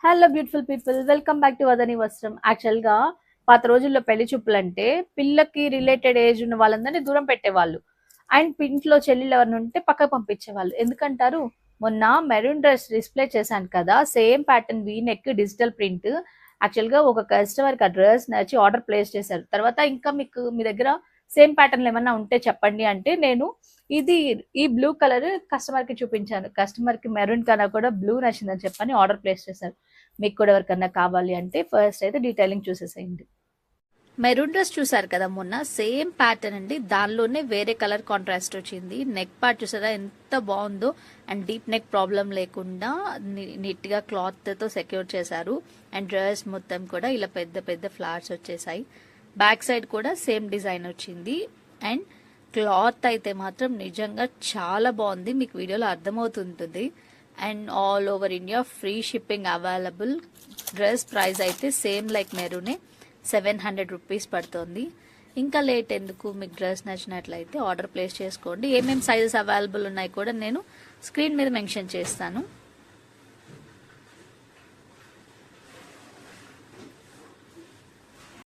Hello beautiful people, welcome back to Vadani Vastram. యాక్చువల్గా పాత రోజుల్లో పెళ్లి చూపులు అంటే పిల్లకి రిలేటెడ్ ఏజ్ ఉన్న వాళ్ళందరినీ దూరం పెట్టేవాళ్ళు. అండ్ ఇంట్లో చెల్లెలు ఎవరిని ఉంటే పక్కకు పంపించేవాళ్ళు. ఎందుకంటారు, మొన్న మెరూన్ డ్రెస్ డిస్ప్లే చేశాను కదా, same pattern V neck digital print. యాక్చువల్గా ఒక కస్టమర్కి ఆ డ్రెస్ నచ్చి ఆర్డర్ ప్లేస్ చేశారు. తర్వాత ఇంకా మీకు మీ దగ్గర సేమ్ ప్యాటర్న్లు ఏమన్నా ఉంటే చెప్పండి అంటే నేను ఇది ఈ బ్లూ కలర్ కస్టమర్ కి చూపించాను. కస్టమర్ కి మెరూన్ కన్నా కూడా బ్లూ నచ్చిందని చెప్పని ఆర్డర్ ప్లేస్ చేశారు. మీకు కూడా ఎవరికన్నా కావాలి అంటే ఫస్ట్ అయితే డీటెయిలింగ్ చూసేసేయండి. మెరూన్ డ్రెస్ చూసారు కదా మొన్న, సేమ్ ప్యాటర్న్ అండి. దానిలోనే వేరే కలర్ కాంట్రాస్ట్ వచ్చింది. నెక్ పార్ట్ చూసారా ఎంత బాగుందో. అండ్ డీప్ నెక్ ప్రాబ్లం లేకుండా నీట్ గా క్లాత్ తో సెక్యూర్ చేశారు. అండ్ డ్రెస్ మొత్తం కూడా ఇలా పెద్ద పెద్ద ఫ్లవర్స్ వచ్చేసాయి. బ్యాక్ సైడ్ కూడా సేమ్ డిజైన్ వచ్చింది. అండ్ క్లాత్ అయితే మాత్రం నిజంగా చాలా బాగుంది, మీకు వీడియోలో అర్థమవుతుంటుంది. And all over India free shipping available. Dress price అయితే సేమ్ లైక్ మెరూనే, 700 రూపీస్ పడుతుంది. ఇంకా లేట్ ఎందుకు, మీకు డ్రెస్ నచ్చినట్లయితే ఆర్డర్ ప్లేస్ చేసుకోండి. ఏమేమి సైజెస్ అవైలబుల్ ఉన్నాయి కూడా నేను స్క్రీన్ మీద మెన్షన్ చేస్తాను.